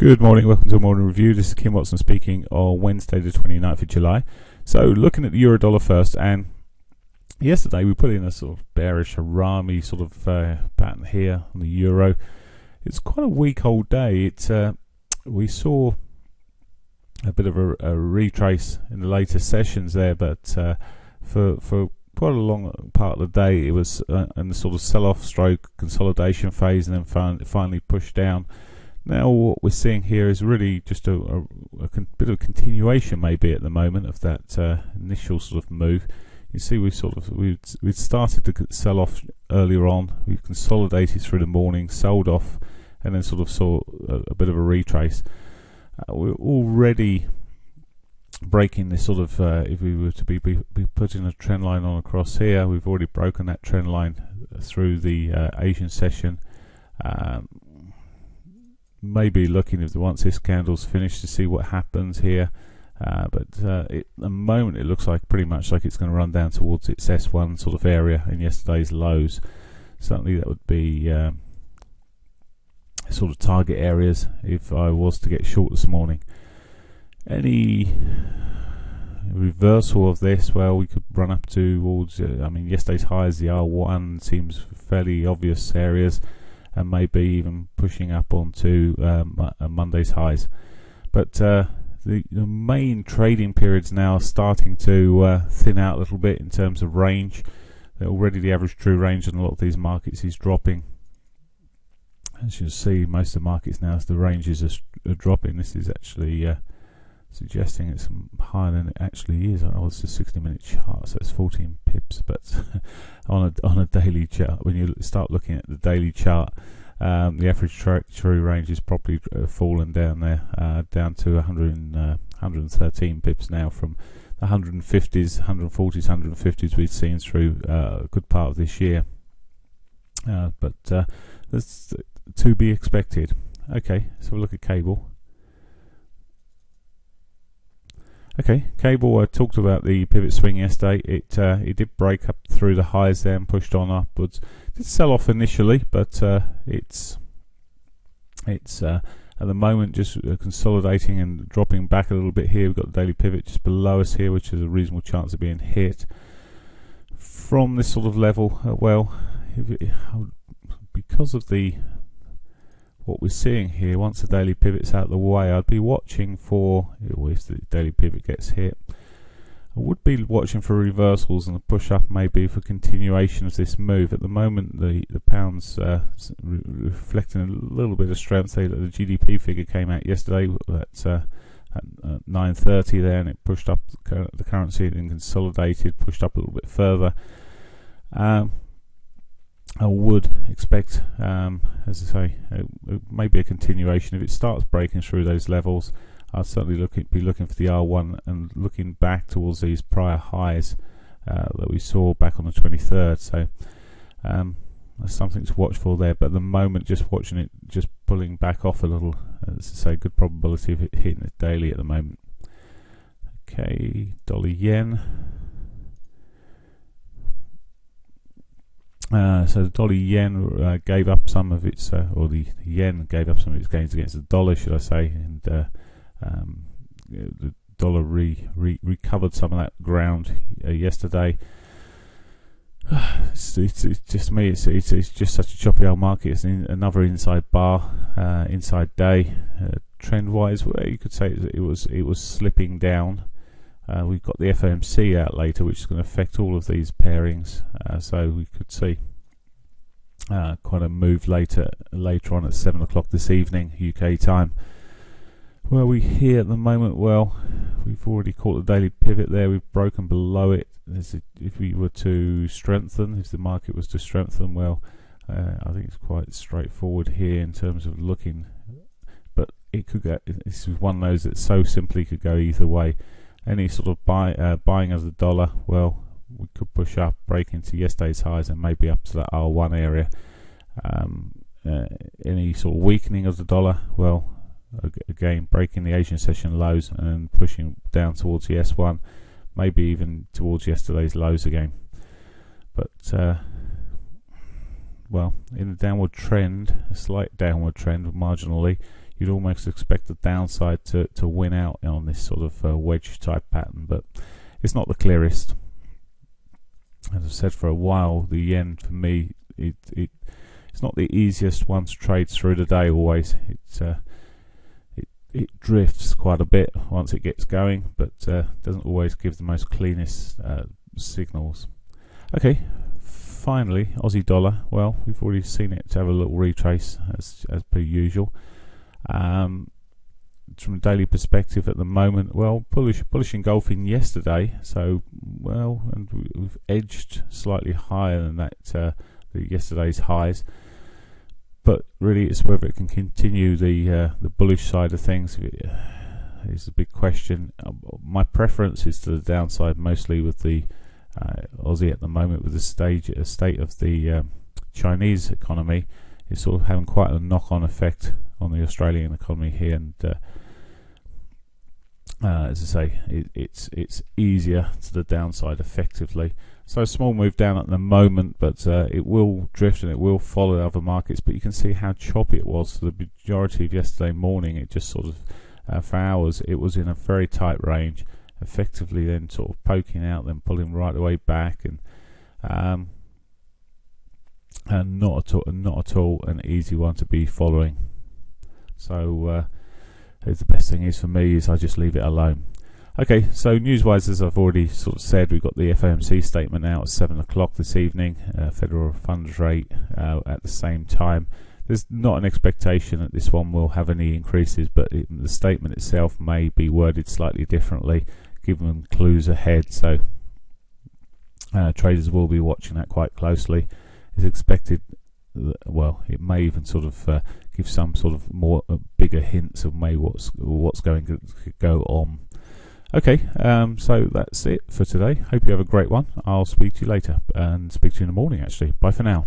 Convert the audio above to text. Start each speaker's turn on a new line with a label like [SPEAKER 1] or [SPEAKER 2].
[SPEAKER 1] Good morning, welcome to a morning review. This is Kim Watson speaking on Wednesday the 29th of July. So looking at the euro dollar first, and yesterday we put in a sort of bearish harami sort of pattern here on the euro. It's quite a weak old day. We saw a bit of a retrace in the later sessions there, but for quite a long part of the day it was in the sort of sell-off stroke consolidation phase, and then finally pushed down. Now what we're seeing here is really just a bit of a continuation maybe at the moment of that initial sort of move. You see we'd started to sell off earlier on, we've consolidated through the morning, sold off, and then sort of saw a bit of a retrace. We're already breaking this sort of, if we were to be putting a trend line on across here, we've already broken that trend line through the Asian session. Maybe looking if once this candle's finished to see what happens here, but at the moment it looks like pretty much like it's going to run down towards its S1 sort of area in yesterday's lows. Certainly that would be sort of target areas if I was to get short this morning. Any reversal of this, well, we could run up towards I mean yesterday's highs, the R1 seems fairly obvious areas, and maybe even pushing up onto Monday's highs. But the main trading periods now are starting to thin out a little bit in terms of range. Already the average true range on a lot of these markets is dropping. As you see, most of the markets now, as the ranges are dropping, this is actually suggesting it's higher than it actually is. Oh, it's a 60-minute chart, so it's 14 pips. But on a daily chart, when you start looking at the daily chart, the average true range is probably fallen down there, down to 113 pips now from the 150s, 140s, 150s we've seen through a good part of this year. But that's to be expected. Okay, so we'll look at cable. Okay, cable, I talked about the pivot swing yesterday. It did break up through the highs there and pushed on upwards. It did sell off initially, but it's at the moment just consolidating and dropping back a little bit here. We've got the daily pivot just below us here, which is a reasonable chance of being hit from this sort of level. Well, because of what we're seeing here, once the daily pivot's out of the way, I'd be watching for, if the daily pivot gets hit, I would be watching for reversals and a push up maybe for continuation of this move. At the moment the pound's reflecting a little bit of strength. The GDP figure came out yesterday at 9:30 there, and it pushed up the currency and consolidated, pushed up a little bit further. I would expect, as I say, maybe a continuation. If it starts breaking through those levels, I'll certainly be looking for the R1 and looking back towards these prior highs that we saw back on the 23rd. So that's something to watch for there. But at the moment, just watching it, just pulling back off a little. As I say, good probability of it hitting it daily at the moment. Okay, dollar yen. So the dollar yen gave up some of its, or the yen gave up some of its gains against the dollar, should I say, and the dollar recovered some of that ground yesterday. It's just me. It's just such a choppy old market. It's another inside bar, inside day. Trend-wise, well, you could say it was slipping down. We've got the FOMC out later, which is going to affect all of these pairings, so we could see quite a move later on at 7 o'clock this evening UK time. Where are we here at the moment? Well, we've already caught the daily pivot there. We've broken below it. If we were to strengthen, if the market was to strengthen, well, I think it's quite straightforward here in terms of looking, but it could go. This is one of those that so simply could go either way. Any sort of buying of the dollar, well, we could push up, break into yesterday's highs and maybe up to that R1 area. Any sort of weakening of the dollar, well, again, breaking the Asian session lows and then pushing down towards the S1, maybe even towards yesterday's lows again. But well, in a downward trend, a slight downward trend marginally, you'd almost expect the downside to win out on this sort of wedge type pattern, but it's not the clearest. As I've said for a while, the yen for me, it's not the easiest one to trade through the day always. It drifts quite a bit once it gets going, but doesn't always give the most cleanest signals. Okay, finally, Aussie dollar. Well, we've already seen it to have a little retrace as per usual. From a daily perspective at the moment, well, bullish engulfing yesterday, so well, and we've edged slightly higher than that yesterday's highs, but really it's whether it can continue the bullish side of things is a big question. My preference is to the downside, mostly with the Aussie at the moment, with the state of the Chinese economy. It's sort of having quite a knock-on effect on the Australian economy here, and as I say, it's easier to the downside effectively. So a small move down at the moment, but it will drift and it will follow other markets. But you can see how choppy it was for the majority of yesterday morning. It just sort of for hours it was in a very tight range, effectively then sort of poking out, then pulling right away back, and not at all an easy one to be following. So the best thing is for me is I just leave it alone. Okay, so news-wise, as I've already sort of said, we've got the FOMC statement out at 7 o'clock this evening, federal funds rate at the same time. There's not an expectation that this one will have any increases, but the statement itself may be worded slightly differently, giving them clues ahead, so traders will be watching that quite closely. It's expected, well, it may even sort of give some sort of more bigger hints of what's going to go on. Okay, so that's it for today. Hope you have a great one. I'll speak to you later, and speak to you in the morning actually. Bye for now.